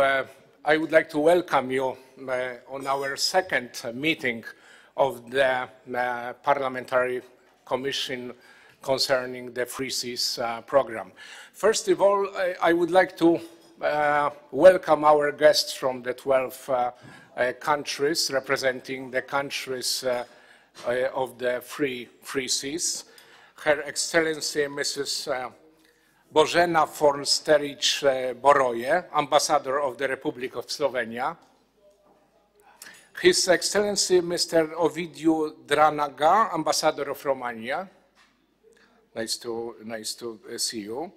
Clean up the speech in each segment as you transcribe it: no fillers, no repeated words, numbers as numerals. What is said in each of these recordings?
I would like to welcome you on our second meeting of the Parliamentary Commission concerning the Free Seas program. First of all, I would like to welcome our guests from the 12 countries, representing the countries of the Free Seas. Her Excellency Mrs. Bożena Fornsterić-Boroje, Ambassador of the Republic of Slovenia. His Excellency Mr. Ovidiu Dranaga, Ambassador of Romania. Nice to see you.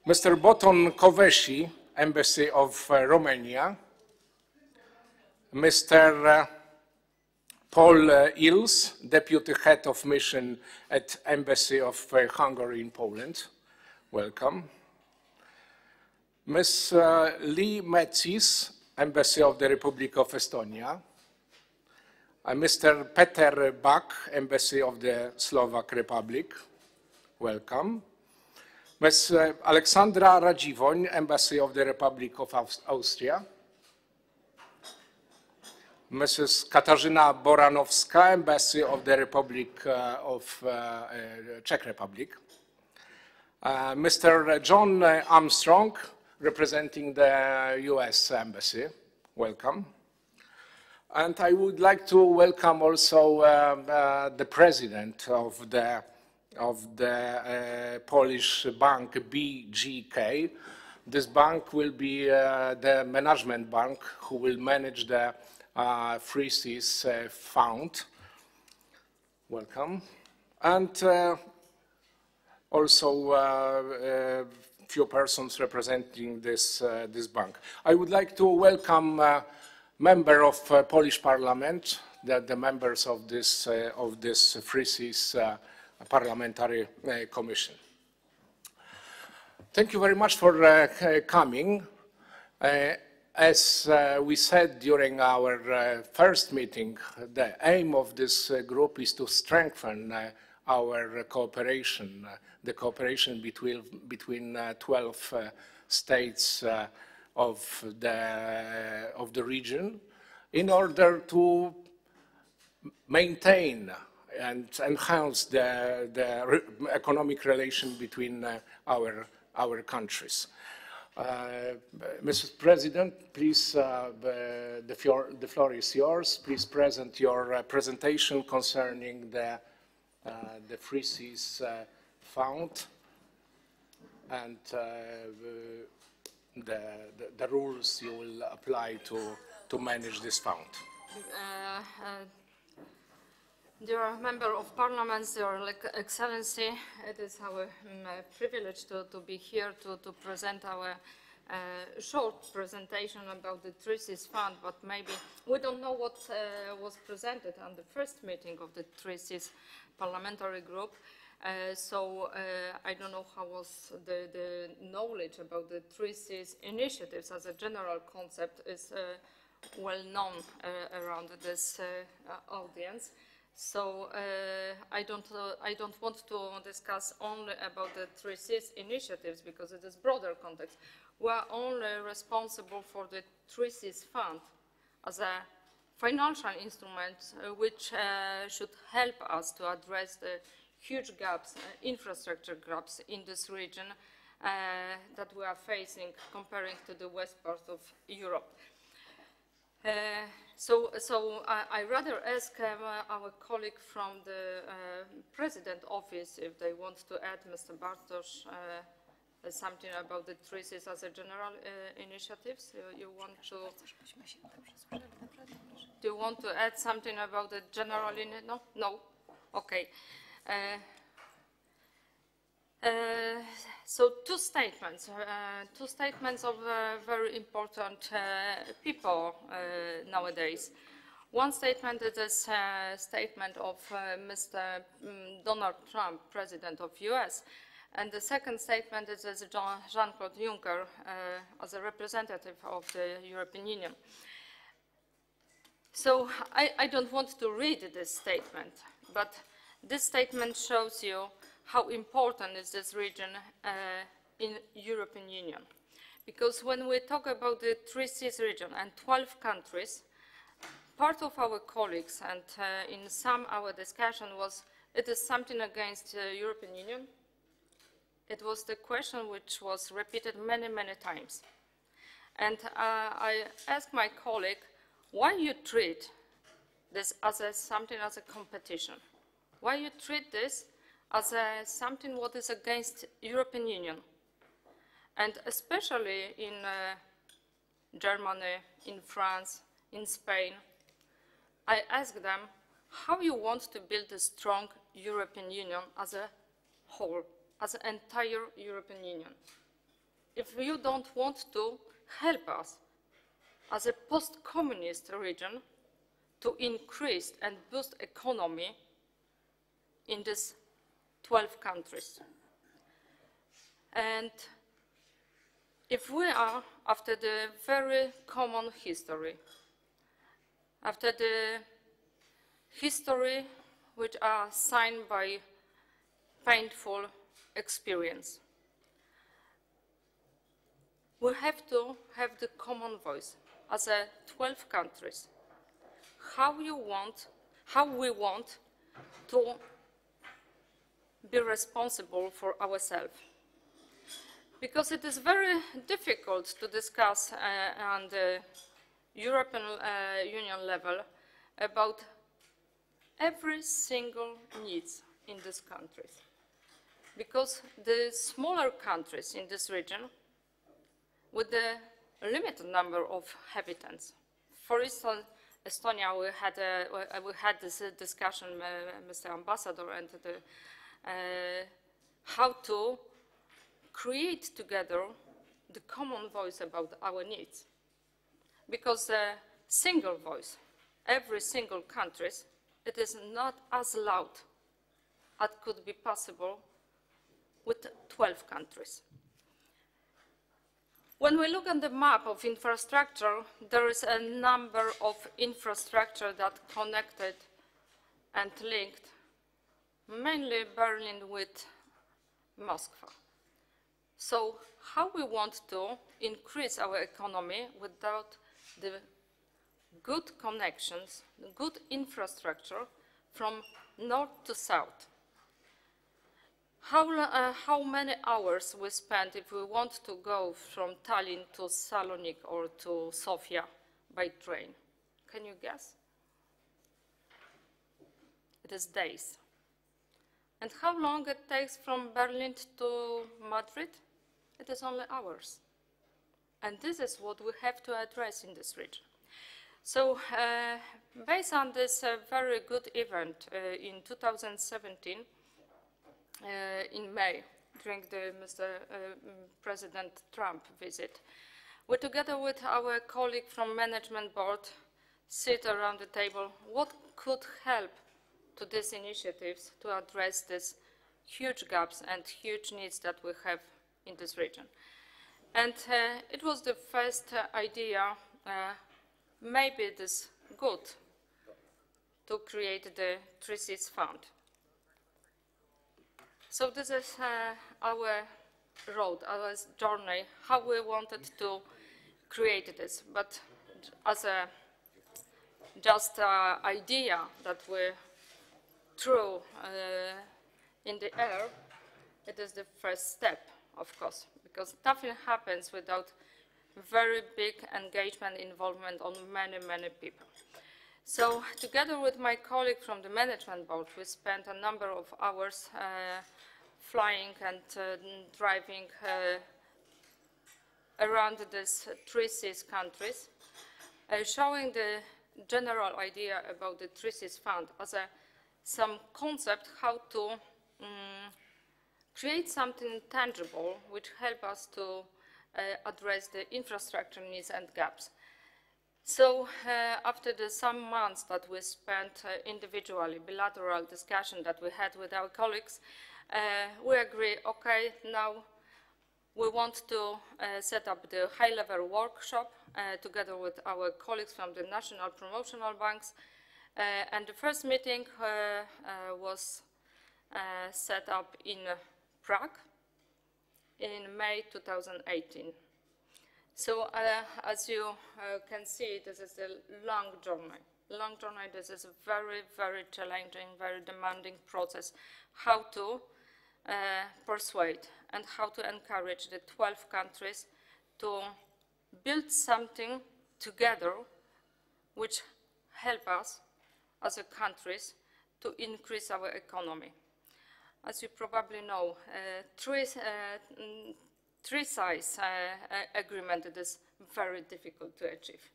Mr. Boton Kovesi, Embassy of Romania. Mr. Paul Ils, Deputy Head of Mission at Embassy of Hungary in Poland. Welcome. Ms. Lee Metsis, Embassy of the Republic of Estonia. Mr. Peter Bak, Embassy of the Slovak Republic. Welcome. Ms. Aleksandra Radziwoń, Embassy of the Republic of Austria. Mrs. Katarzyna Boranowska, Embassy of the Republic of Czech Republic. Mr. John Armstrong, representing the US Embassy. Welcome. And I would like to welcome also the president of the Polish bank BGK. This bank will be the management bank who will manage the Free Seas Fund. Welcome. And also a few persons representing this bank. I would like to welcome member of Polish Parliament, the members of this Free Seas Parliamentary Commission. Thank you very much for coming. As we said during our first meeting, the aim of this group is to strengthen our cooperation, the cooperation between 12 states of the region, in order to maintain and enhance the economic relation between our countries. Mrs. President, please, the floor is yours. Please present your presentation concerning the Free Seas Fund and the rules you will apply to manage this fund. Dear Member of Parliament, Your Excellency, it is our privilege to be here to present our short presentation about the Free Seas Fund, but maybe we don't know what was presented on the first meeting of the Free Seas Parliamentary Group. So I don't know how was the knowledge about the Free Seas initiatives as a general concept is well known around this audience. So I don't want to discuss only about the Free Seas initiatives because it is broader context. We are only responsible for the Free Seas Fund as a financial instrument which should help us to address the huge gaps, infrastructure gaps in this region that we are facing comparing to the west part of Europe. So I rather ask our colleague from the President Office if they want to add, Mr. Bartosz, something about the Free Seas as a general initiatives. You want to add something about the general no? No? Okay. So two statements of very important people nowadays. One statement is a statement of Mr. Donald Trump, President of US, and the second statement is Jean-Claude Juncker as a representative of the European Union. So I don't want to read this statement, but this statement shows you how important is this region in European Union. Because when we talk about the 3Cs region and 12 countries, part of our colleagues and in some our discussion was, it is something against the European Union. It was the question which was repeated many, many times. And I asked my colleague, why you treat this as something as a competition? Why you treat this as something what is against European Union? And especially in Germany, in France, in Spain, I asked them how you want to build a strong European Union as a whole, as an entire European Union. If you don't want to help us as a post-communist region to increase and boost economy in these 12 countries. And if we are, after the very common history, after the history which are signed by painful experience, we have to have the common voice as a 12 countries. How we want to be responsible for ourselves. Because it is very difficult to discuss on the European Union level about every single needs in these countries. Because the smaller countries in this region, with the limited number of inhabitants, for instance, Estonia, we had this discussion, Mr. Ambassador, and how to create together the common voice about our needs. Because the single voice, every single country, it is not as loud as could be possible with 12 countries. When we look at the map of infrastructure, there is a number of infrastructure that connected and linked mainly Berlin with Moscow. So how we want to increase our economy without the good connections, good infrastructure from north to south? How many hours we spend if we want to go from Tallinn to Salonik or to Sofia by train? Can you guess? It is days. And how long it takes from Berlin to Madrid? It is only hours. And this is what we have to address in this region. So based on this very good event in 2017, in May, during the President Trump visit, we, together with our colleague from Management Board, sit around the table. What could help to these initiatives to address these huge gaps and huge needs that we have in this region? And it was the first idea, maybe it is good to create the 3Cs Fund. So this is our road, our journey, how we wanted to create this. But as a just idea that we threw in the air, it is the first step, of course, because nothing happens without very big engagement, involvement on many, many people. So together with my colleague from the Management Board, we spent a number of hours flying and driving around these 3Cs countries, showing the general idea about the 3Cs Fund as some concept how to create something tangible which help us to address the infrastructure needs and gaps. So after some months that we spent individually, bilateral discussion that we had with our colleagues, we agree, okay, now we want to set up the high-level workshop together with our colleagues from the national promotional banks. And the first meeting was set up in Prague in May 2018. So as you can see, this is a long journey. Long journey, this is a very, very challenging, very demanding process. How to persuade and how to encourage the 12 countries to build something together which help us as a countries to increase our economy. As you probably know, three-size agreement it is very difficult to achieve.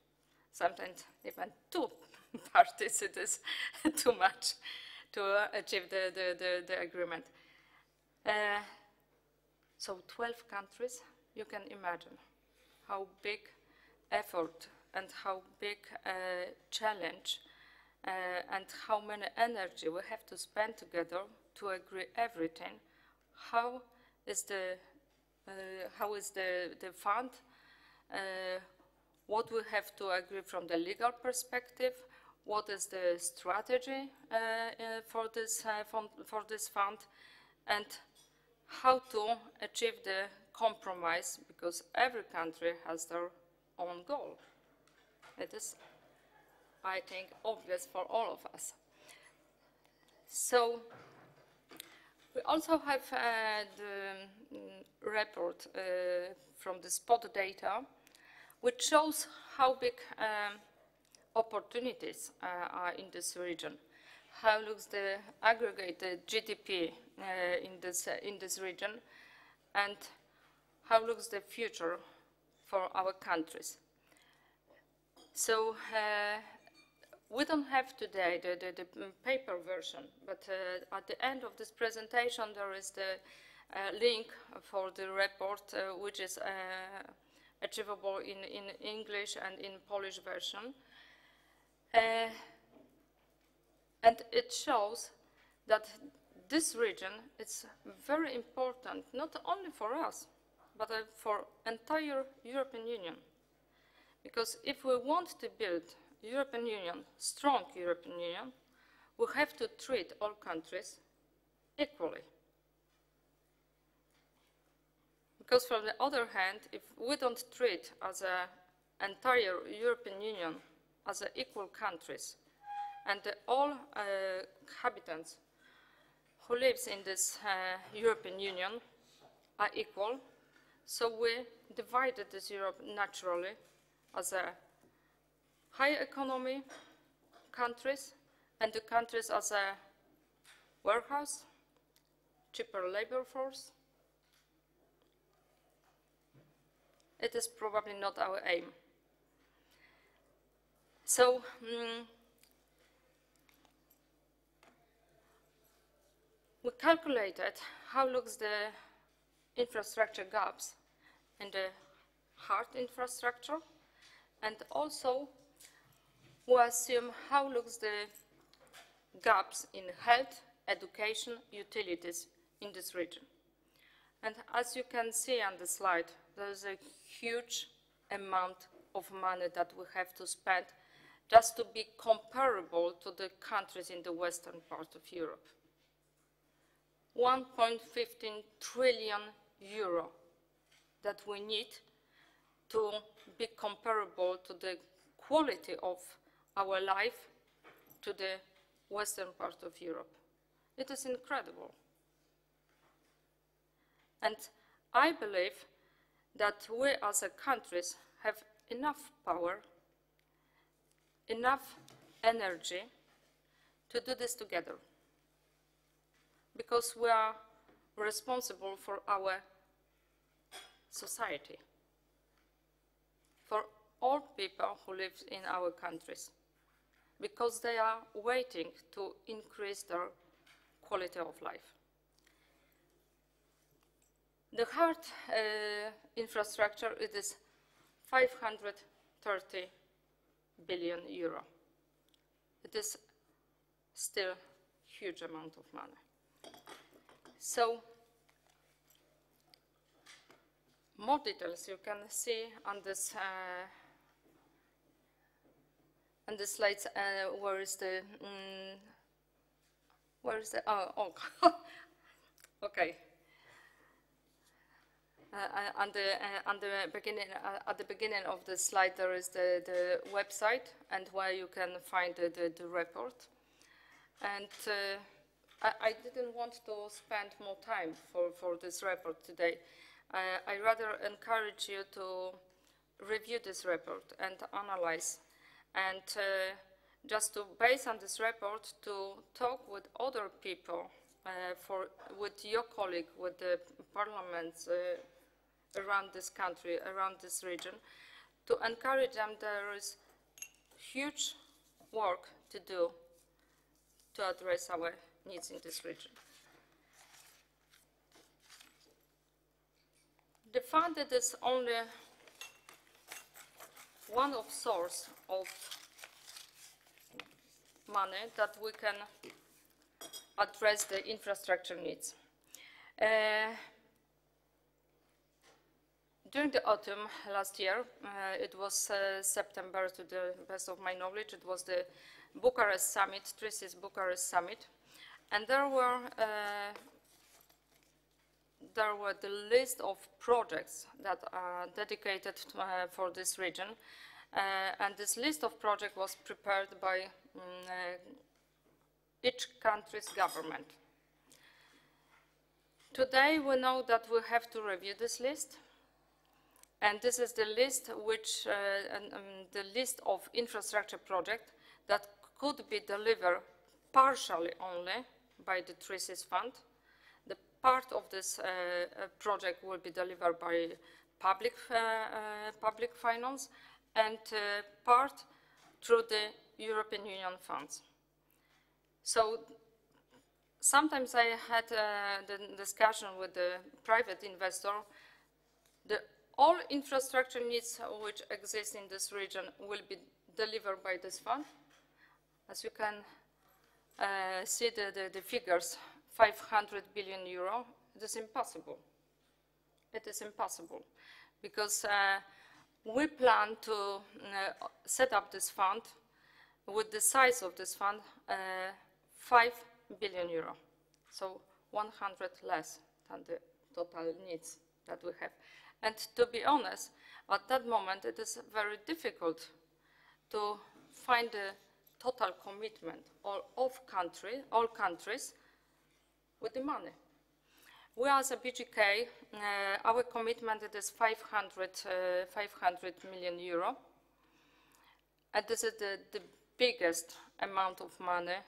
Sometimes even two parties it is too much to achieve the agreement. So 12 countries, you can imagine how big effort and how big challenge and how many energy we have to spend together to agree everything. How is the fund? What we have to agree from the legal perspective? What is the strategy for this fund? And how to achieve the compromise, because every country has their own goal. It is, I think, obvious for all of us. So we also have the report from the spot data, which shows how big opportunities are in this region. How looks the aggregated GDP in this region, and how looks the future for our countries. So we don't have today the paper version, but at the end of this presentation there is the link for the report, which is achievable in English and in Polish version. And it shows that this region is very important, not only for us, but for entire European Union. Because if we want to build European Union, strong European Union, we have to treat all countries equally. Because from the other hand, if we don't treat as an entire European Union as equal countries, and all inhabitants who live in this European Union are equal, so we divided this Europe naturally as a high economy countries and the countries as a warehouse, cheaper labor force. It is probably not our aim. So we calculated how looks the infrastructure gaps in the hard infrastructure, and also we assume how looks the gaps in health, education, utilities in this region. And as you can see on the slide, there is a huge amount of money that we have to spend just to be comparable to the countries in the western part of Europe. 1.15 trillion euro that we need to be comparable to the quality of our life to the western part of Europe. It is incredible. And I believe that we as a countries have enough power, enough energy to do this together, because we are responsible for our society, for all people who live in our countries, because they are waiting to increase their quality of life. The hard infrastructure, it is 530 billion euro. It is still a huge amount of money. So, more details you can see on this slides. Where is the oh okay. at the beginning of the slide, there is the website and where you can find the report. And I didn't want to spend more time for this report today. I rather encourage you to review this report and analyze, and just to base on this report to talk with other people, with your colleague, with the parliaments around this country, around this region, to encourage them. There is huge work to do to address our needs in this region. The fund is only one of source of money that we can address the infrastructure needs. During the autumn last year, it was September, to the best of my knowledge, it was the Bucharest Summit, TRISIS Bucharest Summit, and there were the list of projects that are dedicated for this region, and this list of projects was prepared by each country's government. Today we know that we have to review this list, and this is the list the list of infrastructure projects that could be delivered partially only by the TRISIS fund. The part of this project will be delivered by public finance, and part through the European Union funds. So sometimes I had the discussion with the private investor. All infrastructure needs which exist in this region will be delivered by this fund. As you can see the figures, 500 billion euro, it is impossible. It is impossible because we plan to set up this fund with the size of this fund, 5 billion euro. So 100 less than the total needs that we have. And to be honest, at that moment, it is very difficult to find a total commitment all countries with the money. We as a BGK, our commitment is 500 million euro. And this is the biggest amount of money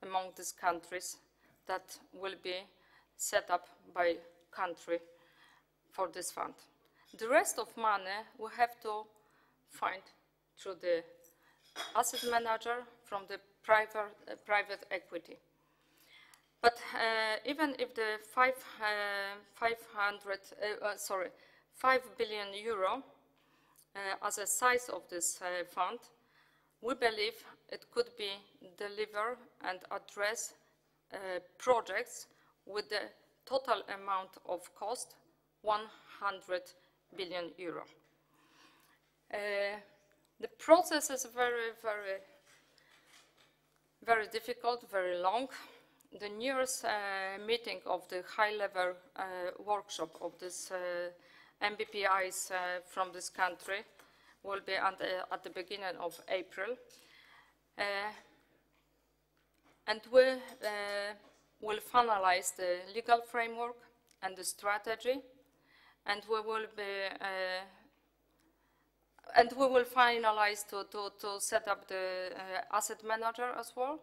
among these countries that will be set up by country for this fund. The rest of money we have to find through the asset manager, from the private equity. But even if the 5 billion euro as a size of this fund, we believe it could be delivered and address projects with the total amount of cost 100 billion euro. The process is very difficult, very long. The nearest meeting of the high-level workshop of this MBPIs from this country will be at the beginning of April. And we will finalize the legal framework and the strategy, and we will finalize to set up the asset manager as well.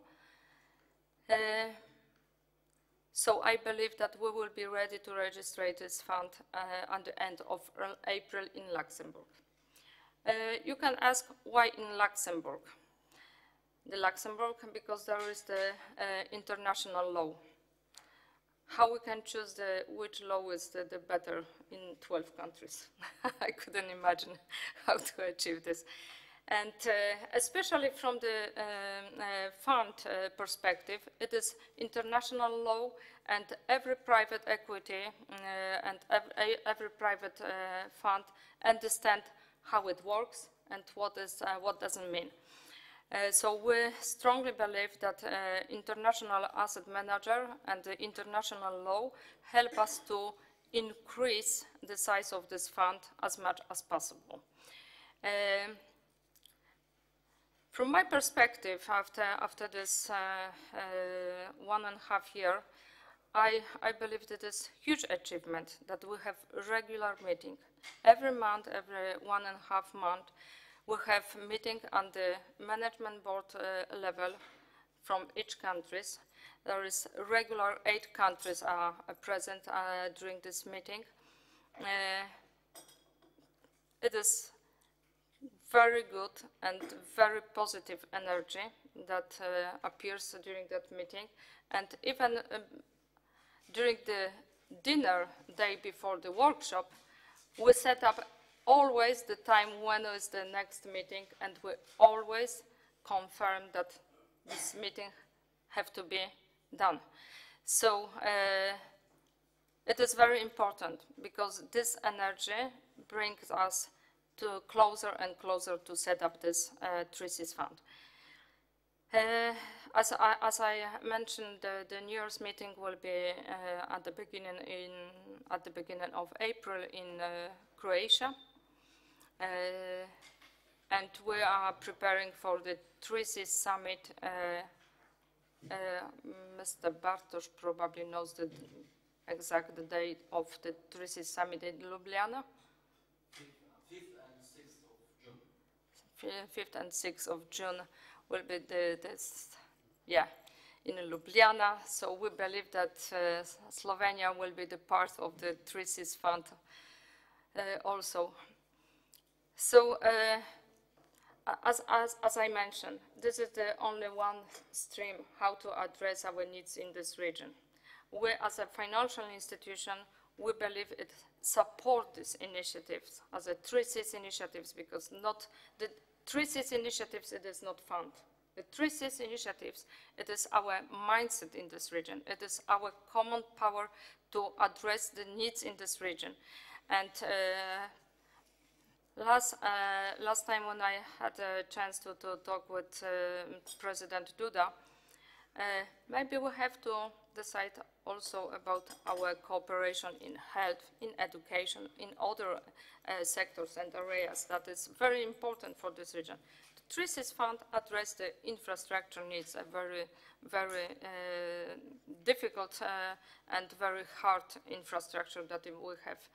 So I believe that we will be ready to register this fund at the end of April in Luxembourg. You can ask why in Luxembourg? The Luxembourg, because there is the international law. How we can choose which law is the better in 12 countries? I couldn't imagine how to achieve this. And especially from the fund perspective, it is international law, and every private equity and every private fund understand how it works and what does it mean. So we strongly believe that international asset manager and the international law help us to increase the size of this fund as much as possible. From my perspective, after this 1.5 years, I believe that it's a huge achievement that we have regular meeting. Every month, every 1.5 months, we have meeting on the management board level from each countries. There is regular 8 countries are present during this meeting. It is very good and very positive energy that appears during that meeting. And even during the dinner day before the workshop, we set up always the time when is the next meeting, and we always confirm that this meeting have to be done. So it is very important because this energy brings us to closer and closer to set up this 3Cs fund. As I mentioned, the New Year's meeting will be at the beginning of April in Croatia, and we are preparing for the 3Cs summit. Mr. Bartosz probably knows the exact date of the 3Cs summit in Ljubljana. 5th and 6th of June will be in Ljubljana. So we believe that Slovenia will be the part of the 3Cs fund also. So as I mentioned, this is the only one stream how to address our needs in this region. We, as a financial institution, we believe it support these initiatives as a 3Cs initiatives, because not the 3Cs initiatives, it is not fund. The 3Cs initiatives, it is our mindset in this region. It is our common power to address the needs in this region. And last time when I had a chance to talk with President Duda, maybe we have to decide also about our cooperation in health, in education, in other sectors and areas that is very important for this region. The 3Cs fund address the infrastructure needs, a very, very difficult and very hard infrastructure that we have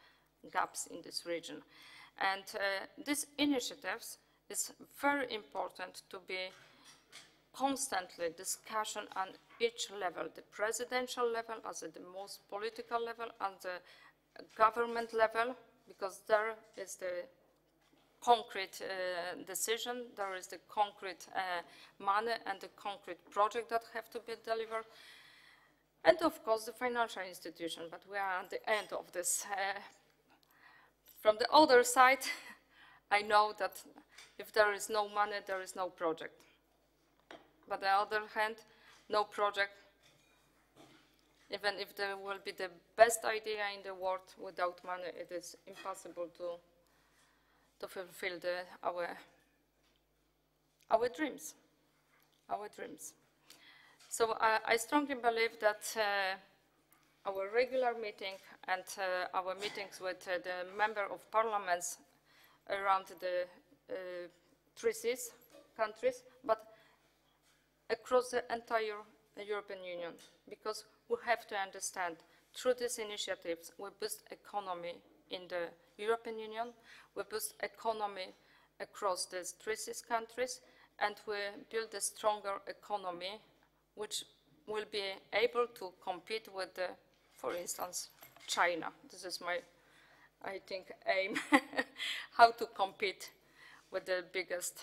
gaps in this region. And these initiatives is very important to be constantly discussion on each level, the presidential level as the most political level, and the government level, because there is the concrete decision, there is the concrete money and the concrete project that have to be delivered, and of course the financial institution, but we are at the end of this. From the other side, I know that if there is no money, there is no project. But on the other hand, no project, even if there will be the best idea in the world, without money, it is impossible to fulfill our dreams. So I strongly believe that our regular meeting and our meetings with the member of parliaments around the 3Cs countries, but across the entire European Union, because we have to understand through these initiatives we boost economy in the European Union, we boost economy across the 3Cs countries, and we build a stronger economy which will be able to compete with the, for instance, China. This is my, I think, aim, how to compete with the biggest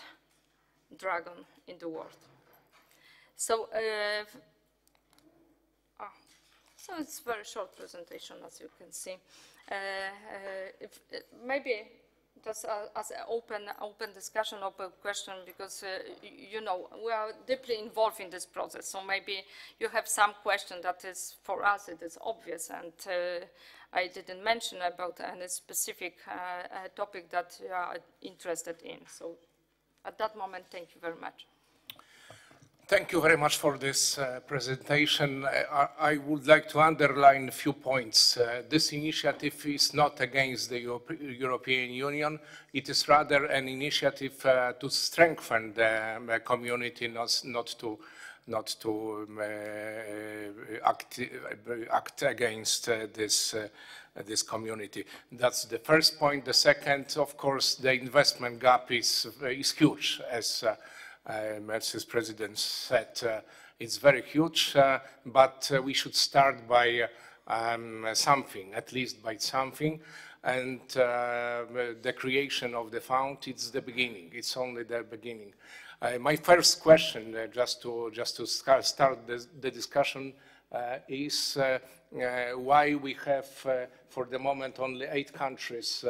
dragon in the world. So, so it's a very short presentation, as you can see. Maybe just as an open discussion, open question, because you know we are deeply involved in this process. So maybe you have some question that is for us it is obvious, and I didn't mention about any specific topic that you are interested in. So at that moment, thank you very much. Thank you very much for this presentation. I would like to underline a few points. This initiative is not against the European Union. It is rather an initiative to strengthen the community, not to act against this community. That's the first point. The second, of course, the investment gap is huge, as his president said. It's very huge, but we should start by something, at least by something. And the creation of the fund, it's the beginning. It's only the beginning. My first question, just to start the discussion, is why we have, for the moment, only 8 countries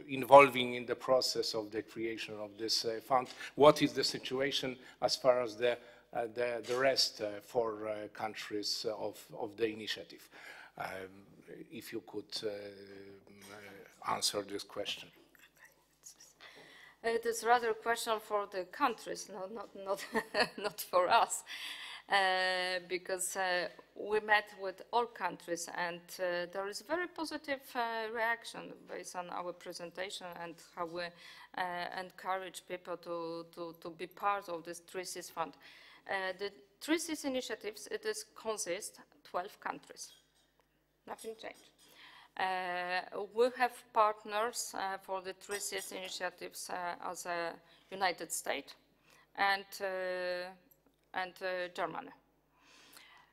involving in the process of the creation of this fund. What is the situation as far as the rest 4 countries of the initiative? If you could answer this question. It is rather a question for the countries, not for us, because we met with all countries, and there is very positive reaction based on our presentation and how we encourage people to be part of this 3Cs fund. The 3Cs initiatives, it is consist 12 countries. Nothing changed. We have partners for the 3Cs initiatives as United States and Germany.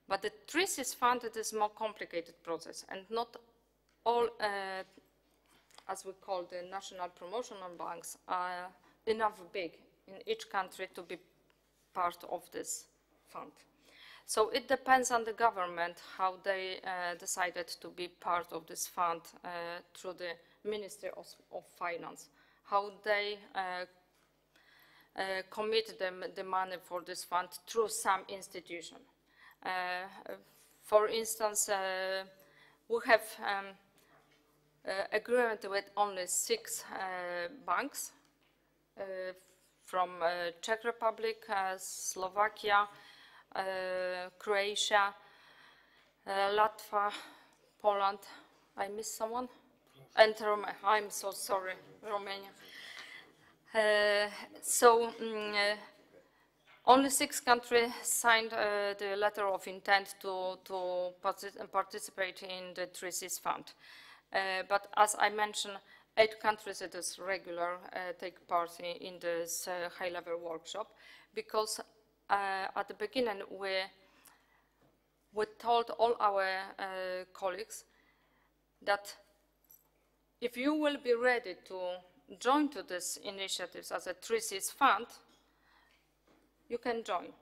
But the 3Cs fund, it is a more complicated process, and not all, as we call the national promotional banks, are enough big in each country to be part of this fund. So it depends on the government how they decided to be part of this fund through the Ministry of Finance, how they commit the money for this fund through some institution. For instance, we have agreement with only 6 banks from Czech Republic, Slovakia, Croatia, Latvia, Poland. I missed someone? And Romania. I'm so sorry, Romania. Only 6 countries signed the letter of intent to participate in the 3Cs fund. But as I mentioned, 8 countries it is regular take part in this high-level workshop, because at the beginning we told all our colleagues that if you will be ready to join to these initiatives as a 3Cs fund, you can join.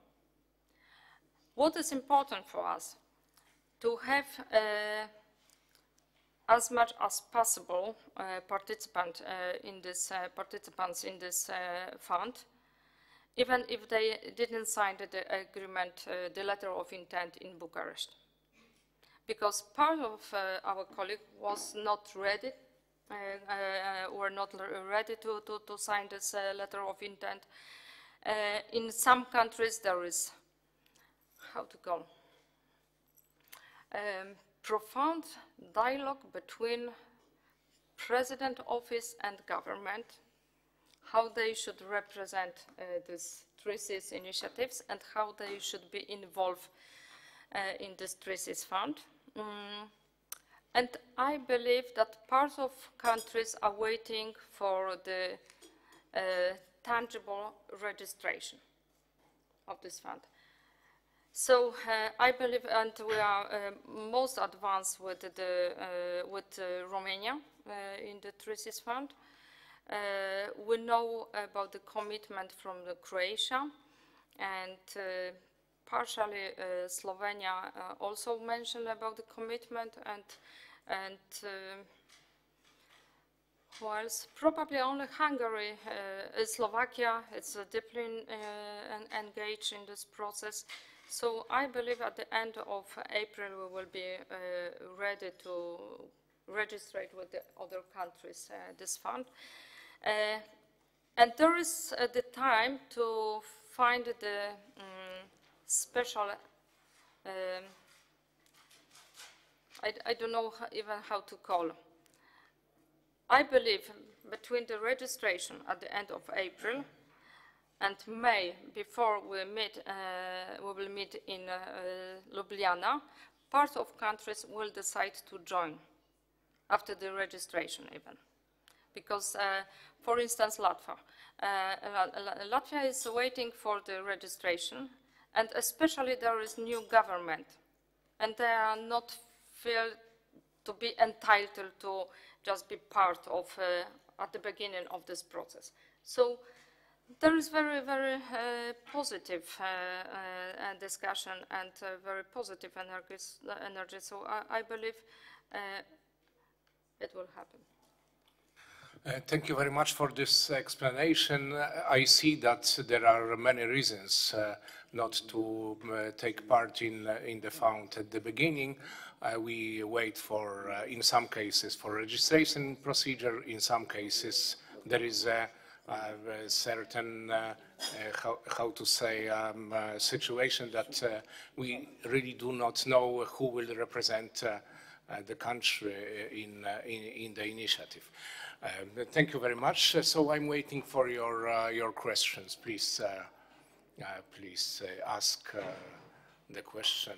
What is important for us? To have as much as possible participants in this fund, even if they didn't sign the agreement, the letter of intent in Bucharest. Because part of our colleague was not ready, were not ready to sign this letter of intent. In some countries there is, how to call, profound dialogue between President Office and government, how they should represent these 3Cs initiatives and how they should be involved in this 3Cs fund. And I believe that part of countries are waiting for the tangible registration of this fund. So I believe, and we are most advanced with Romania in the 3Cs fund. We know about the commitment from Croatia, and partially Slovenia also mentioned about the commitment, and who else? Probably only Hungary, Slovakia. It's deeply engaged in this process. So I believe at the end of April we will be ready to register with the other countries this fund. And there is the time to find the special, I don't know even how to call. I believe between the registration at the end of April and May, before we will meet in Ljubljana, part of countries will decide to join after the registration even. Because, for instance, Latvia. Latvia is waiting for the registration, and especially there is new government, and they are not feel to be entitled to just be part of at the beginning of this process. So there is very, very positive discussion and very positive energy. So I believe it will happen. Thank you very much for this explanation. I see that there are many reasons not to take part in the fund at the beginning. We wait for, in some cases, for registration procedure. In some cases, there is a certain, how to say, situation that we really do not know who will represent the country in the initiative. Thank you very much. So I'm waiting for your questions. Please, please ask the question.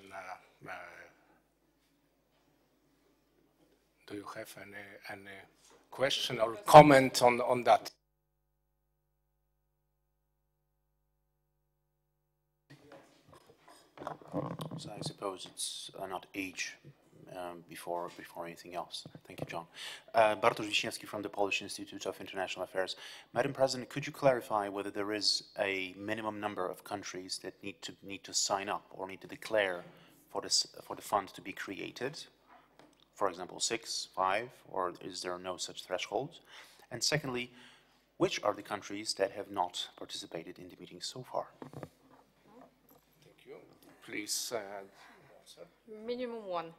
Do you have any question or comment on that? So I suppose it's not age before anything else. Thank you, John. Bartosz Wiśniewski from the Polish Institute of International Affairs. Madam President, could you clarify whether there is a minimum number of countries that need to sign up or need to declare for the fund to be created? For example, 6, 5, or is there no such threshold? And secondly, which are the countries that have not participated in the meeting so far? Thank you. Please answer. Minimum 1.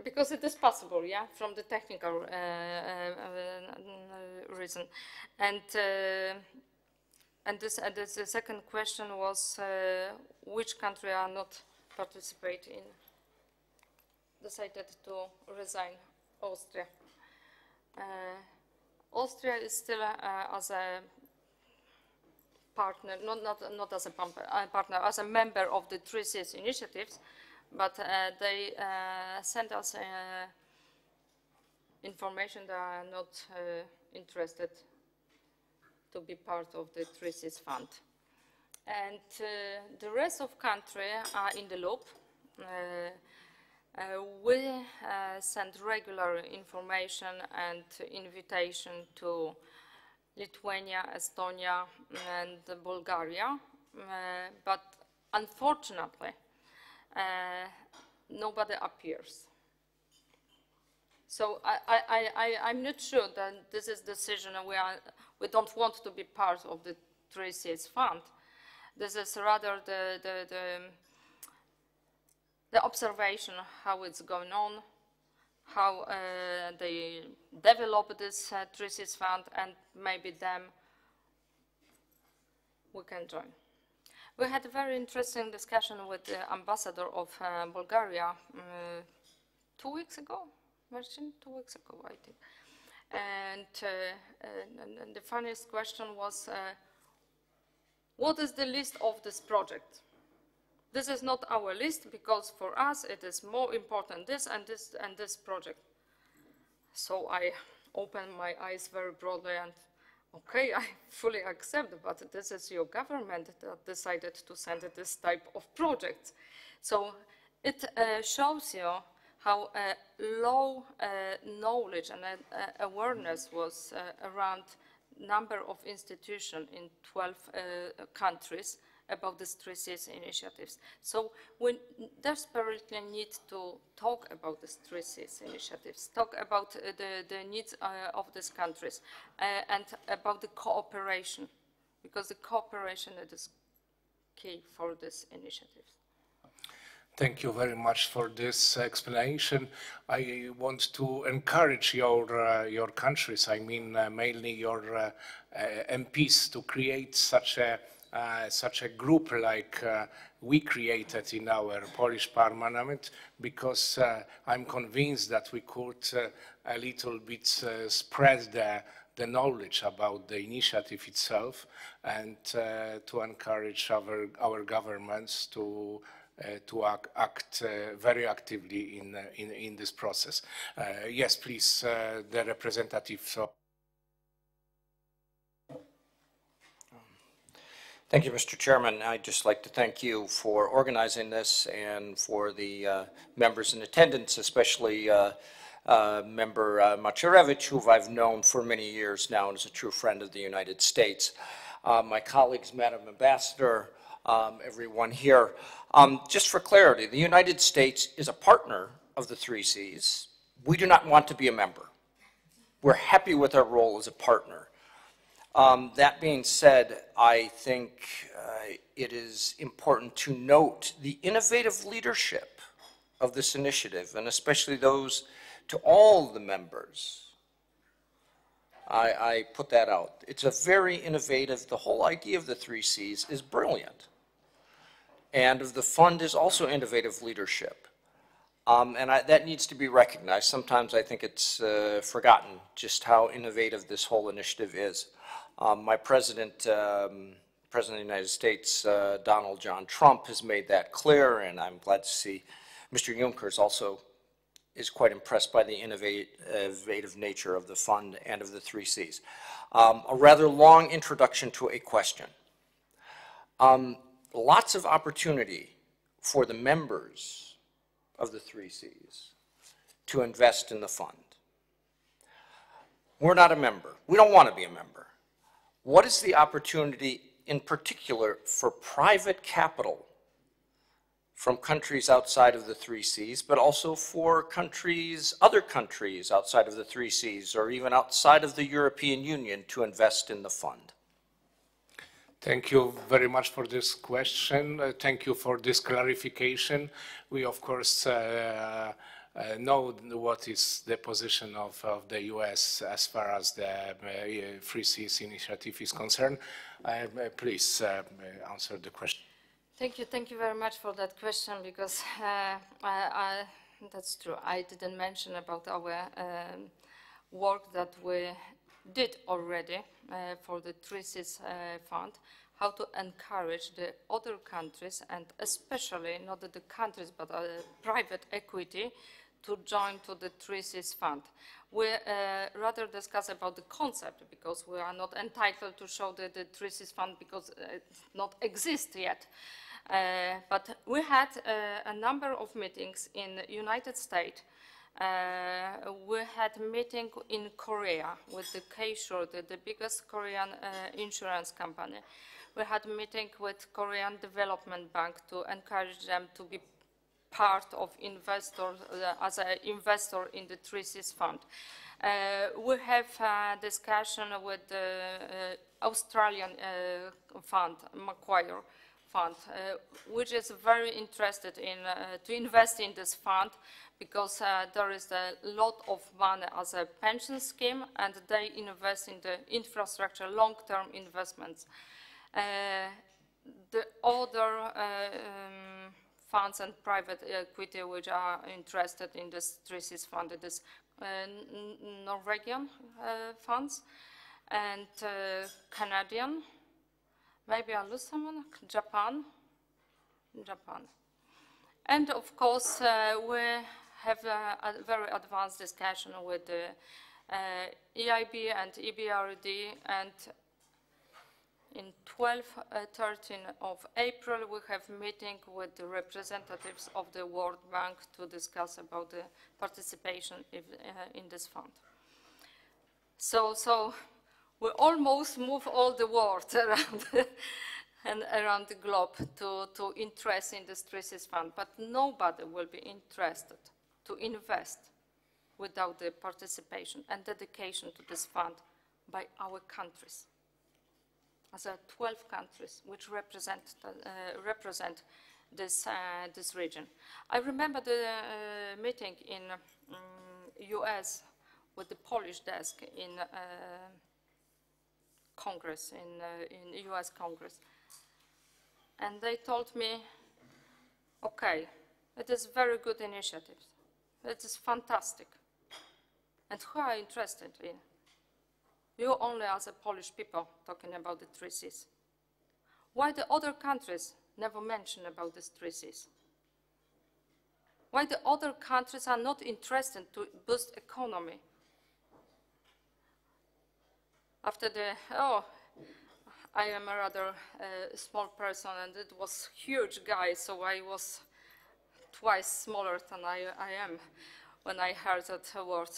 Because it is possible, yeah, from the technical reason. And the second question was which country are not participating? Decided to resign. Austria. Austria is still as a partner, not as a partner, as a member of the 3Cs initiatives, but they sent us information that are not interested to be part of the 3Cs fund. And the rest of country are in the loop. We send regular information and invitation to Lithuania, Estonia, and Bulgaria, but unfortunately, nobody appears. So I'm not sure that this is decision we don't want to be part of the 3Cs fund. This is rather the observation how it's going on, how they develop this 3Cs fund, and maybe them we can join. We had a very interesting discussion with the ambassador of Bulgaria 2 weeks ago, Marcin, 2 weeks ago, I think. And the funniest question was, what is the list of this project? This is not our list, because for us it is more important this and this and this project. So I opened my eyes very broadly and, okay, I fully accept, but this is your government that decided to send this type of project. So it shows you how low knowledge and awareness was around number of institutions in 12 countries about these 3Cs initiatives. So we desperately need to talk about these 3Cs initiatives, talk about the needs of these countries, and about the cooperation, because the cooperation is key for these initiatives. Thank you very much for this explanation. I want to encourage your countries, I mean mainly your MPs, to create such a group like we created in our Polish Parliament, because I'm convinced that we could a little bit spread the knowledge about the initiative itself, and to encourage our governments to act very actively in this process. Yes, please, the representative. Thank you, Mr. Chairman. I'd just like to thank you for organizing this and for the members in attendance, especially Member Macierewicz, who I've known for many years now and is a true friend of the United States. My colleagues, Madam Ambassador, everyone here. Just for clarity, the United States is a partner of the 3 Cs. We do not want to be a member. We're happy with our role as a partner. That being said, I think it is important to note the innovative leadership of this initiative, and especially those to all the members. I put that out. It's a very innovative, the whole idea of the 3 Cs is brilliant. And of the fund is also innovative leadership. That needs to be recognized. Sometimes I think it's forgotten just how innovative this whole initiative is. My President of the United States, Donald John Trump, has made that clear, and I'm glad to see Mr. Juncker also is quite impressed by the innovative nature of the fund and of the 3 Cs. A rather long introduction to a question. Lots of opportunity for the members of the 3 Cs to invest in the fund. We're not a member. We don't want to be a member. What is the opportunity in particular for private capital from countries outside of the 3 Cs, but also for countries, other countries outside of the 3 Cs, or even outside of the European Union to invest in the fund? Thank you very much for this question. Thank you for this clarification. We, of course, know what is the position of the US as far as the 3 Cs initiative is concerned. Please answer the question. Thank you very much for that question, because that's true. I didn't mention about our work that we did already for the 3 Cs fund, how to encourage the other countries, and especially not the countries, but private equity, to join to the 3 Cs fund. We rather discuss about the concept, because we are not entitled to show the 3 Cs fund because it not exists yet. But we had a number of meetings in the United States. We had a meeting in Korea with the K-Sure, the biggest Korean insurance company. We had a meeting with Korean Development Bank to encourage them to be part of investors, as an investor in the 3 Cs fund. We have a discussion with the Australian fund, Macquarie Fund, which is very interested in to invest in this fund, because there is a lot of money as a pension scheme, and they invest in the infrastructure, long-term investments. The other funds and private equity which are interested in this 3 Cs fund, it is Norwegian funds and Canadian. Maybe I lose someone. Japan. And of course, we have a very advanced discussion with the EIB and EBRD, and in 13 of April, we have a meeting with the representatives of the World Bank to discuss about the participation in this fund. So we almost move all the world around and around the globe to interest in this 3 Cs fund, but nobody will be interested to invest without the participation and dedication to this fund by our countries. As 12 countries which represent this region. I remember the meeting in US with the Polish desk in Congress, in US Congress. And they told me, okay, it is very good initiative. It is fantastic. And who are interested in? You only as a Polish people talking about the 3 Cs. Why the other countries never mention about these 3 Cs? Why the other countries are not interested to boost economy? After the, I am a rather small person and it was huge guy, so I was twice smaller than I am when I heard that word.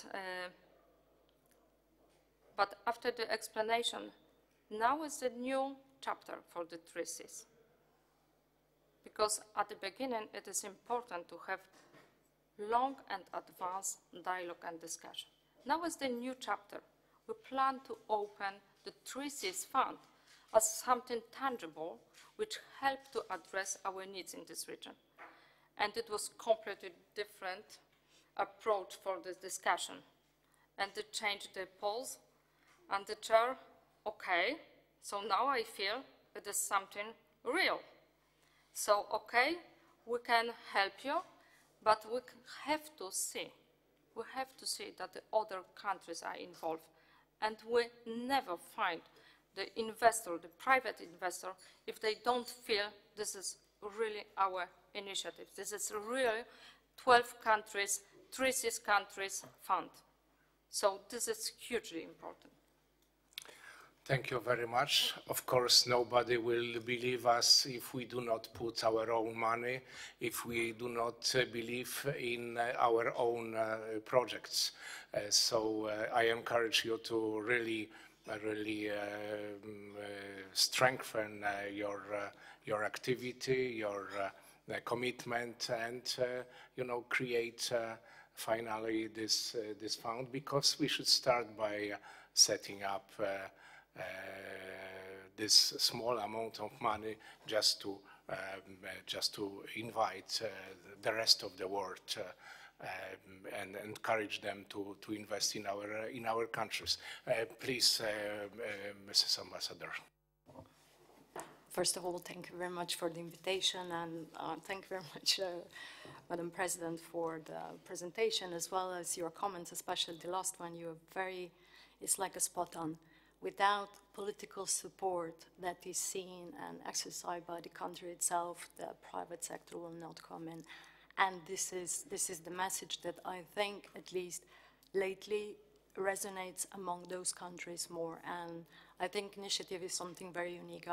But after the explanation, now is the new chapter for the 3 Cs. Because at the beginning, it is important to have long and advanced dialogue and discussion. Now is the new chapter. We plan to open the 3 Cs Fund as something tangible which help to address our needs in this region. And it was completely different approach for this discussion. And to change the polls and the chair, okay, so now I feel it is something real. So, okay, we can help you, but we have to see that the other countries are involved. And we never find the investor, the private investor, if they don't feel this is really our initiative. This is really 12 countries, 3 Cs countries fund. So this is hugely important. Thank you very much. Of course, nobody will believe us if we do not put our own money, if we do not believe in our own projects. So I encourage you to really strengthen your activity, your commitment, and create finally this fund, because we should start by setting up this small amount of money just to invite the rest of the world and encourage them to invest in our countries. Please, Mrs. Ambassador. First of all, thank you very much for the invitation, and thank you very much, Madam President, for the presentation, as well as your comments, especially the last one. It's like a spot on. Without political support that is seen and exercised by the country itself, the private sector will not come in. And this is the message that I think, at least lately, resonates among those countries more. And I think initiative is something very unique.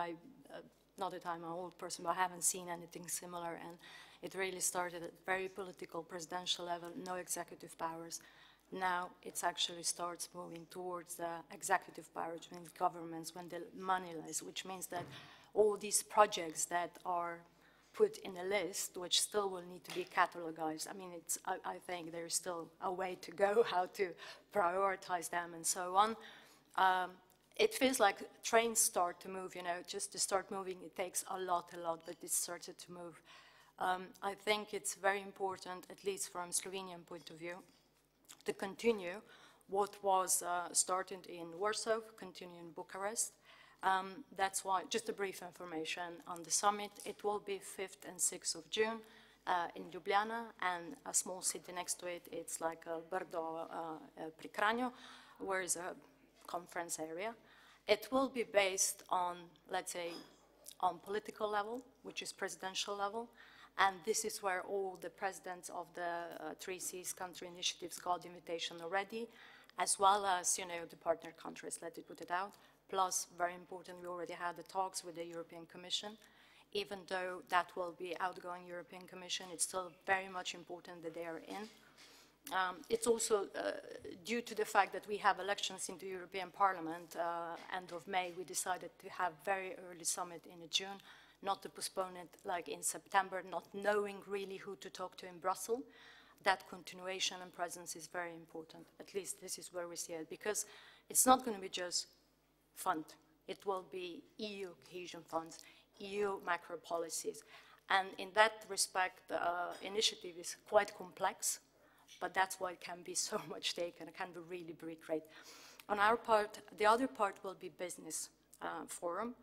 Not that I'm an old person, but I haven't seen anything similar. And it really started at very political, presidential level, no executive powers. Now it actually starts moving towards the executive power, which means governments, when the money lies, which means that all these projects that are put in a list, which still will need to be catalogized. I mean, I think there's still a way to go, how to prioritize them and so on. It feels like trains start to move, just to start moving, it takes a lot, but it started to move. I think it's very important, at least from Slovenian point of view, to continue what was started in Warsaw, continue in Bucharest. That's why, just a brief information on the summit, it will be 5th and 6th of June in Ljubljana, and a small city next to it, it's like Brdo pri Kranju, where is a conference area. It will be based on, let's say, on political level, which is presidential level. And this is where all the presidents of the 3 Cs country initiatives got invitation already, as well as, the partner countries, let me put it out. Plus, very important, we already had the talks with the European Commission. Even though that will be outgoing European Commission, it's still very much important that they are in. It's also due to the fact that we have elections in the European Parliament, end of May, we decided to have very early summit in June, not to postpone it like in September, not knowing really who to talk to in Brussels. That continuation and presence is very important. At least this is where we see it, because it's not going to be just fund. It will be EU cohesion funds, EU macro policies. And in that respect, the initiative is quite complex, but that's why it can be so much taken. It can be really, really great. On our part, the other part will be business forum.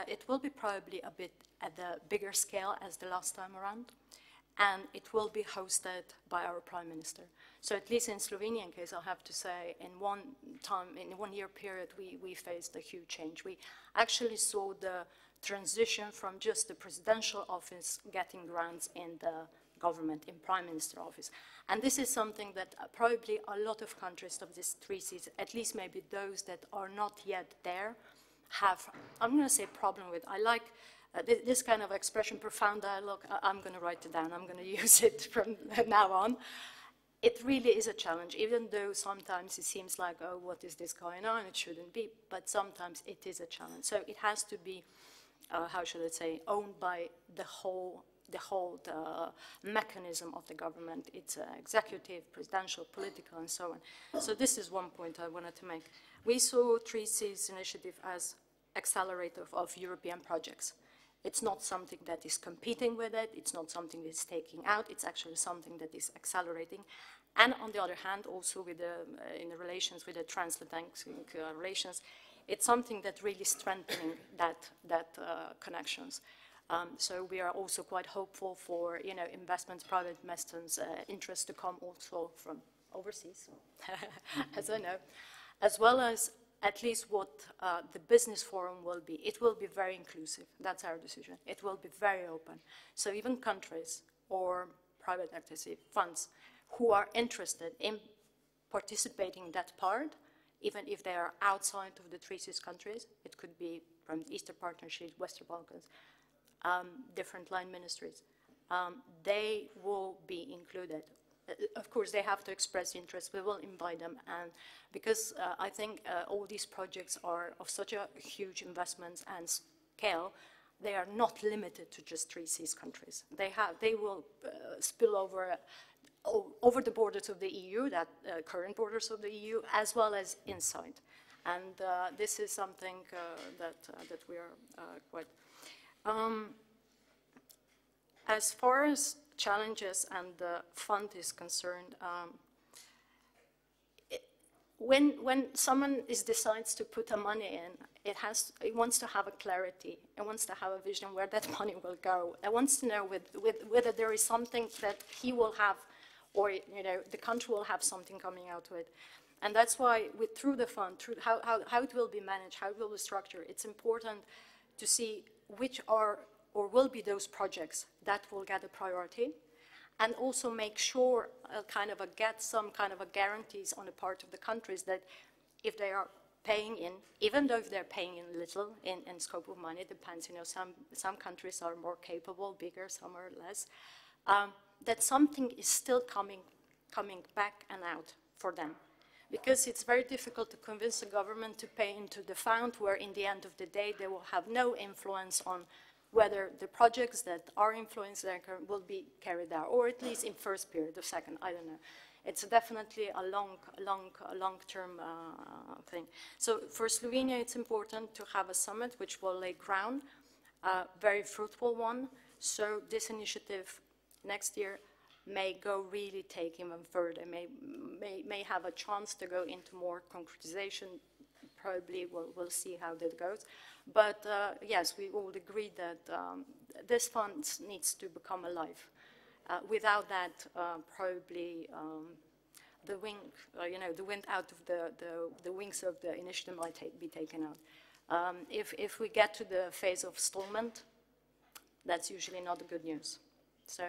It will be probably a bit at the bigger scale as the last time around, and it will be hosted by our Prime Minister. So at least in Slovenian case, I'll have to say, in one year period, we faced a huge change. We actually saw the transition from just the presidential office getting grants in the government, in Prime Minister office. And this is something that probably a lot of countries of these 3 seats, at least maybe those that are not yet there, have, I'm going to say, problem with. I like this kind of expression, profound dialogue. I'm going to write it down. I'm going to use it from now on. It really is a challenge, even though sometimes it seems like, oh, what is this going on? It shouldn't be, but sometimes it is a challenge. So it has to be, how should I say, owned by the whole mechanism of the government. It's executive, presidential, political, and so on. So this is one point I wanted to make. We saw 3C's initiative as accelerator of European projects. It's not something that is competing with it. It's not something that's taking out. It's actually something that is accelerating. And on the other hand, also with in the relations with the transatlantic relations, it's something that really strengthening that connections. So we are also quite hopeful for investments, private investments, interest to come also from overseas, as I know, as well as at least what the business forum will be. It will be very inclusive. That's our decision. It will be very open. So even countries or private actors, funds, who are interested in participating in that part, even if they are outside of the 3Cs countries, it could be from the Eastern Partnership, Western Balkans, different line ministries, they will be included. Of course, they have to express interest. We will invite them, and because I think all these projects are of such a huge investment and scale, they are not limited to just 3Cs countries. They will spill over the borders of the EU, that current borders of the EU, as well as inside. And this is something that we are quite. As far as challenges and the fund is concerned, when someone decides to put the money in, it wants to have a clarity. It wants to have a vision where that money will go. It wants to know whether there is something that he will have, or the country will have something coming out of it. And that's why, through the fund, through how it will be managed, how it will be structured, it's important to see which are or will be those projects that will get a priority, and also make sure get some kind of a guarantees on the part of the countries that if they are paying in, even though if they're paying in little in scope of money, it depends, some countries are more capable, bigger, some are less, that something is still coming back and out for them. Because it's very difficult to convince the government to pay into the fund where in the end of the day they will have no influence on whether the projects that are influenced will be carried out, or at least in first period or second, I don't know. It's definitely a long-term thing. So for Slovenia, it's important to have a summit which will lay ground, a very fruitful one. So this initiative next year may really take even further, may have a chance to go into more concretization. Probably we'll see how that goes. But yes, we all agree that this fund needs to become alive. Without that, probably the wind out of the wings of the initiative might be taken out. If we get to the phase of stallment, that's usually not good news. So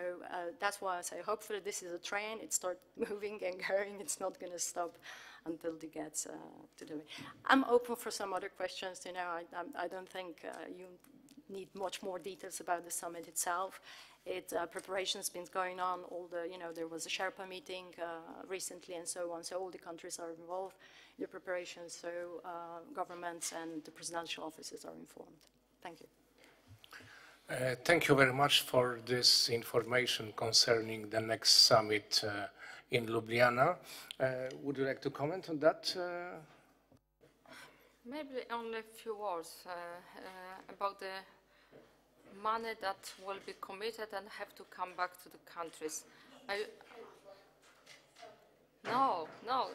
that's why I say, hopefully this is a train, it starts moving and going, it's not going to stop until it gets to the way. I'm open for some other questions, I don't think you need much more details about the summit itself. Preparation's been going on, there was a Sherpa meeting recently and so on, so all the countries are involved in the preparations, so governments and the presidential offices are informed. Thank you. Thank you very much for this information concerning the next summit in Ljubljana. Would you like to comment on that? Maybe only a few words about the money that will be committed and have to come back to the countries. No,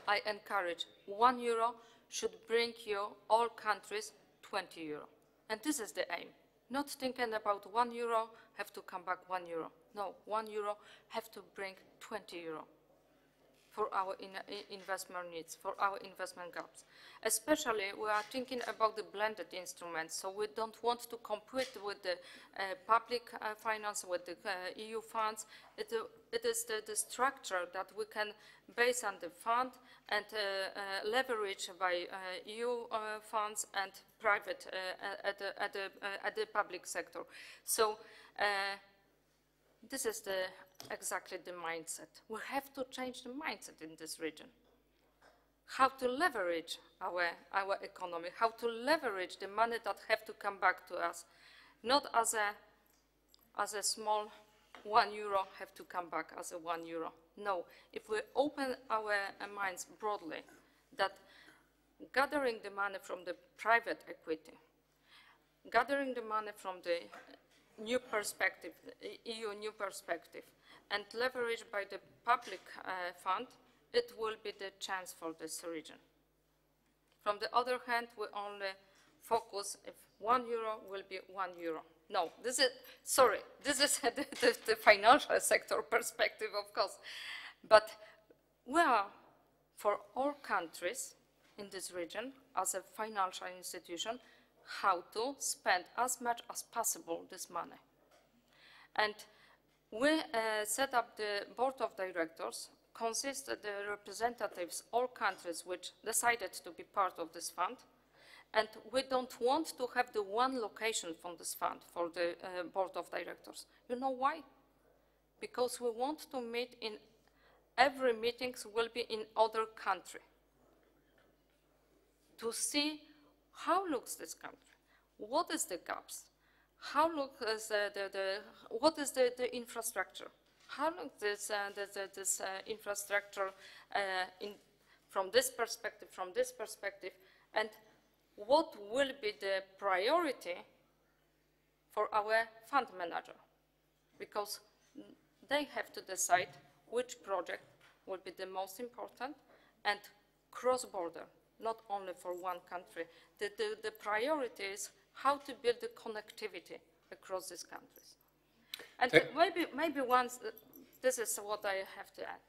I encourage €1 should bring you, all countries, 20 euro. And this is the aim. Not thinking about €1 have to come back €1. No, €1 have to bring 20 euro for our investment needs, for our investment gaps. Especially, we are thinking about the blended instruments, so we don't want to compete with the public finance, with the EU funds. It is the structure that we can base on the fund and leverage by EU funds and private at the public sector. So this is exactly the mindset. We have to change the mindset in this region. How to leverage our economy, how to leverage the money that have to come back to us, not as a small €1 have to come back as a €1. No, if we open our minds broadly, that gathering the money from the private equity, gathering the money from the new perspective, EU new perspective, and leveraged by the public fund, it will be the chance for this region. From the other hand, we only focus if €1 will be €1. No, this is the financial sector perspective, of course. But we are, for all countries in this region, as a financial institution, how to spend as much as possible this money. And we set up the board of directors, consists of the representatives, all countries which decided to be part of this fund. And we don't want to have the one location from this fund for the board of directors. You know why? Because we want to meet in every meetings will be in other country to see how looks this country, what is the gaps, how looks what is the infrastructure, how looks this infrastructure from this perspective, and what will be the priority for our fund manager, because they have to decide which project will be the most important and cross-border, not only for one country. The priority is how to build the connectivity across these countries. And maybe once, this is what I have to add.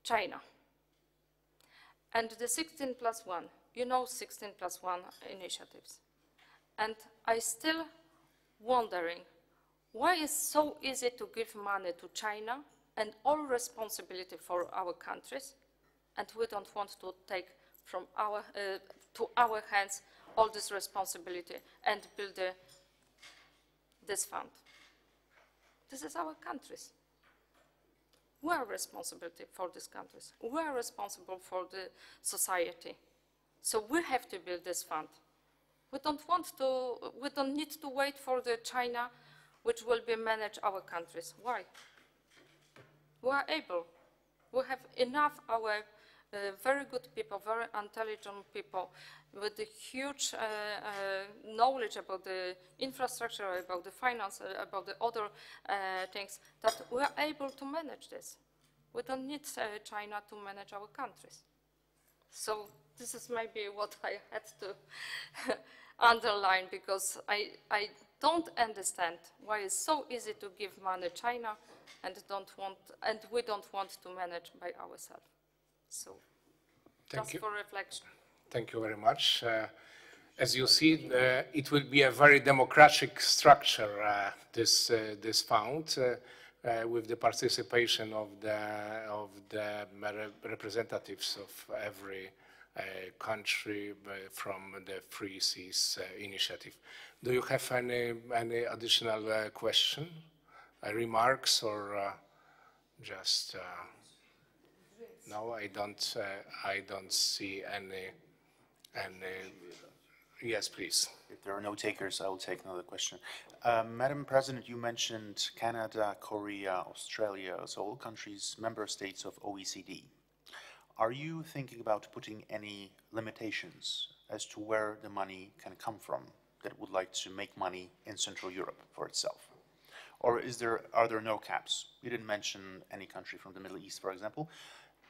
China. And the 16+1, you know 16+1 initiatives. And I still wondering, why is so easy to give money to China and all responsibility for our countries, and we don't want to take from to our hands all this responsibility and build this fund? This is our countries. We are responsible for these countries. We are responsible for the society. So we have to build this fund. We don't need to wait for the China, which will be manage our countries. Why? We are able. We have enough our very good people, very intelligent people with the huge knowledge about the infrastructure, about the finance, about the other things, that we are able to manage this. We don't need China to manage our countries. So this is maybe what I had to underline, because I don't understand why it's so easy to give money to China and we don't want to manage by ourselves. So just for reflection. Thank you very much. As you see, it will be a very democratic structure, this fund, with the participation of the representatives of every country from the Free Seas initiative. Do you have any additional question, remarks, or just? No, I don't see any. Yes, please. If there are no takers, I will take another question. Madam President, you mentioned Canada, Korea, Australia, so all countries, member states of OECD. Are you thinking about putting any limitations as to where the money can come from? that would like to make money in Central Europe for itself? Or are there no caps? You didn't mention any country from the Middle East, for example,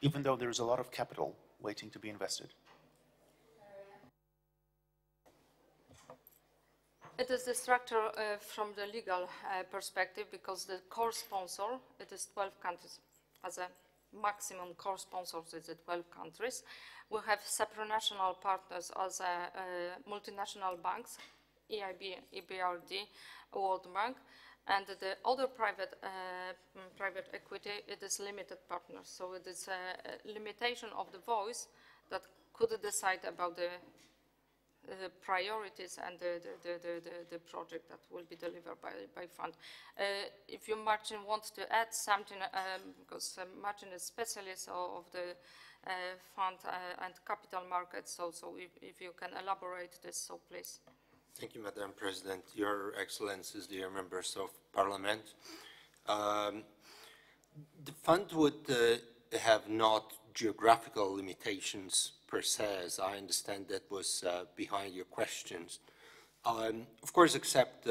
even though there's a lot of capital waiting to be invested. It is the structure from the legal perspective, because the core sponsor, it is 12 countries. As a maximum core sponsors, it's 12 countries. We have supranational partners as multinational banks, EIB, EBRD, World Bank, and the other private equity, it is limited partners. So it is a limitation of the voice that could decide about the priorities and the project that will be delivered by fund. If you, Martin, want to add something, because Martin is specialist of the fund and capital markets, so if you can elaborate this, so please. Thank you, Madam President. Your Excellencies, dear members of Parliament. The fund would have not geographical limitations per se, as I understand that was behind your questions. Of course, except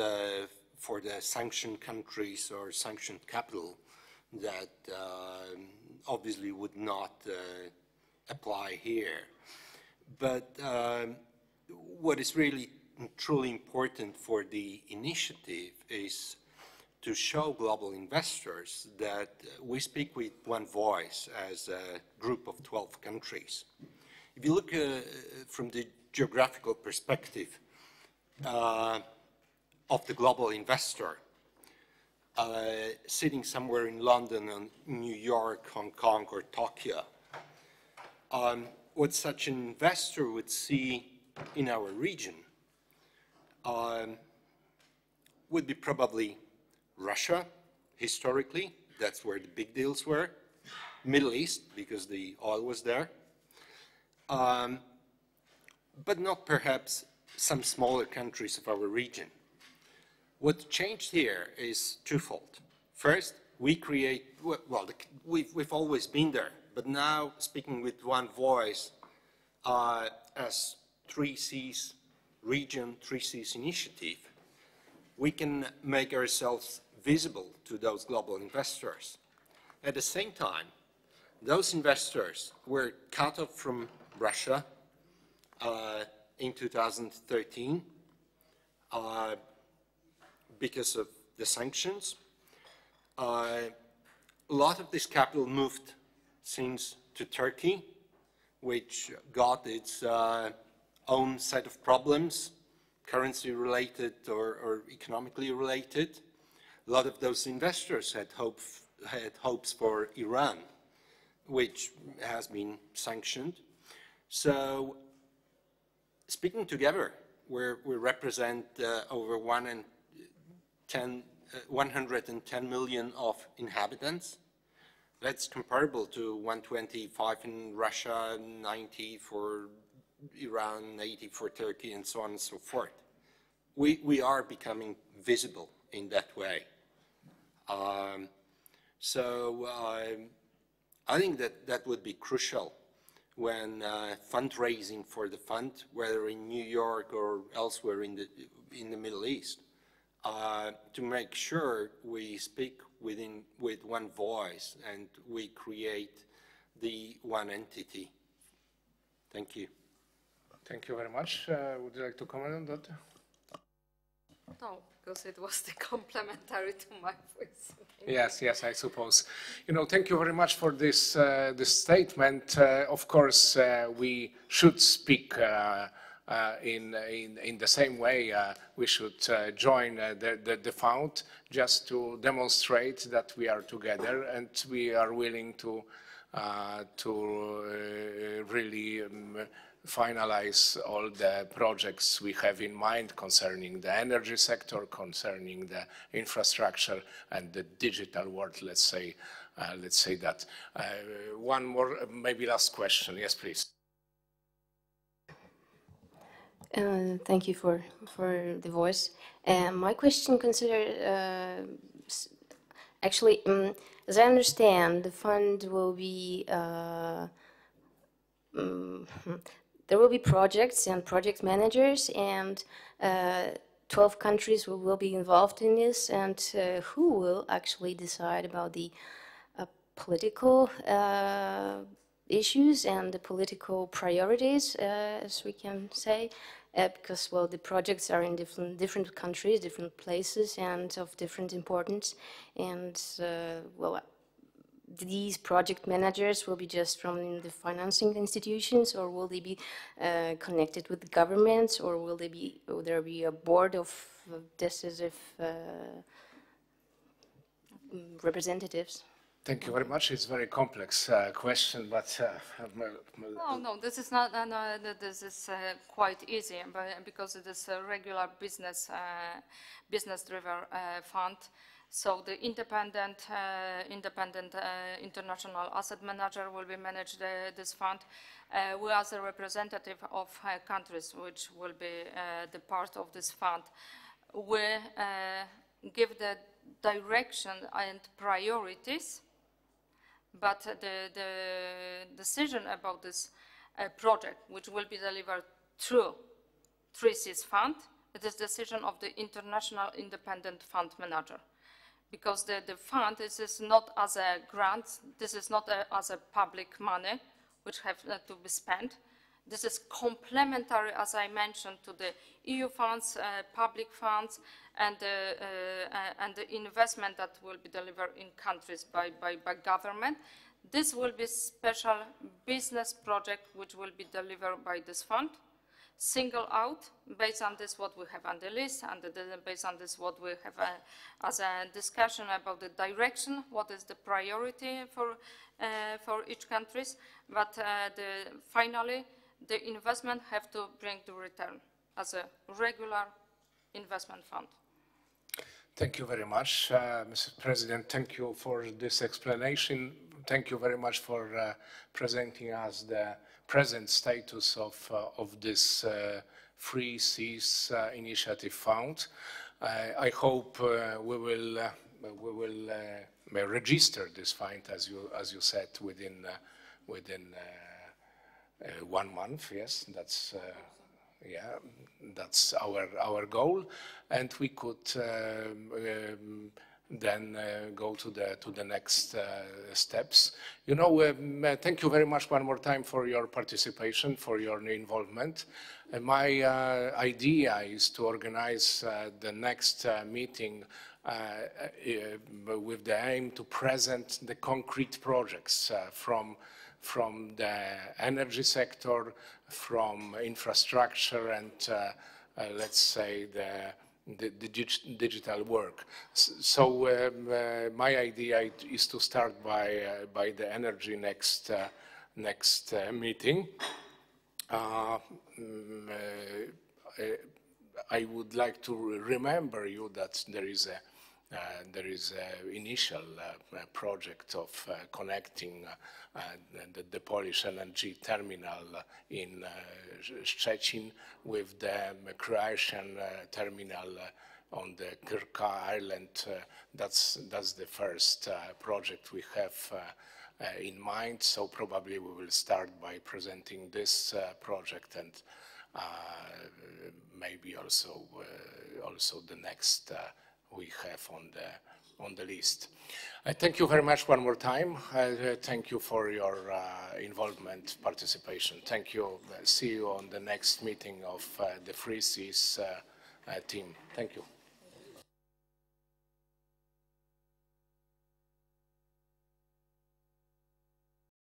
for the sanctioned countries or sanctioned capital that obviously would not apply here. But what is really truly important for the initiative is to show global investors that we speak with one voice as a group of 12 countries. If you look from the geographical perspective of the global investor, sitting somewhere in London, or New York, Hong Kong, or Tokyo, what such an investor would see in our region would be probably Russia, historically, that's where the big deals were, Middle East, because the oil was there, but not perhaps some smaller countries of our region. What changed here is twofold. First, we create, well, we've always been there, but now speaking with one voice as 3Cs region, 3Cs initiative, we can make ourselves visible to those global investors. At the same time, those investors were cut off from Russia in 2013 because of the sanctions. A lot of this capital moved since to Turkey, which got its own set of problems, currency related or economically related. A lot of those investors had hopes for Iran, which has been sanctioned. So speaking together, we represent over 110 million of inhabitants. That's comparable to 125 in Russia, 90 for Iran, 80 for Turkey, and so on and so forth. We are becoming visible in that way. I think that would be crucial when fundraising for the fund, whether in New York or elsewhere in the Middle East, to make sure we speak with one voice and we create the one entity. Thank you. Thank you very much. Would you like to comment on that? No, because it was the complementary to my voice. Yes, I suppose. Thank you very much for this this statement. Of course, we should speak in the same way. We should join the fund just to demonstrate that we are together and we are willing to really finalize all the projects we have in mind concerning the energy sector, concerning the infrastructure and the digital world, let's say that. One more, maybe last question. Yes, please. Thank you for the voice. My question considered, actually, as I understand, the fund will be there will be projects and project managers, and 12 countries will be involved in this, and who will actually decide about the political issues and the political priorities, as we can say, because, well, the projects are in different countries, different places, and of different importance, and, well, these project managers will be just from the financing institutions, or will they be connected with the governments, or will there be a board of decisive representatives? Thank you very much. It's a very complex question, but No, this is not. This is quite easy, because it is a regular business-driven fund. So the independent international asset manager will be managed this fund. We, as a representative of countries which will be the part of this fund, we give the direction and priorities, but the decision about this project, which will be delivered through 3Cs fund, it is decision of the international independent fund manager. Because the fund, this is not as a grant, this is not as a public money, which have to be spent. This is complementary, as I mentioned, to the EU funds, public funds, and the investment that will be delivered in countries by government. This will be special business project which will be delivered by this fund. Single out, based on this what we have on the list, and based on this what we have as a discussion about the direction, what is the priority for each countries, but finally the investment have to bring the return as a regular investment fund. Thank you very much, Mr. President. Thank you for this explanation. Thank you very much for presenting us the present status of this 3Cs initiative fund. I hope we will register this fund, as you said, within 1 month. Yes, that's yeah, that's our goal, and we could then go to the next steps. You know, thank you very much one more time for your participation, for your involvement. My idea is to organize the next meeting with the aim to present the concrete projects from the energy sector, from infrastructure, and let's say the digital work. So my idea is to start by the energy next meeting. I would like to remember you that there is an initial project of connecting the Polish LNG terminal in Szczecin with the Croatian terminal on the Krka Island. That's the first project we have in mind. So probably we will start by presenting this project, and maybe also the next we have on the list. Thank you very much one more time. Thank you for your involvement, participation. Thank you. See you on the next meeting of the 3Cs team. Thank you.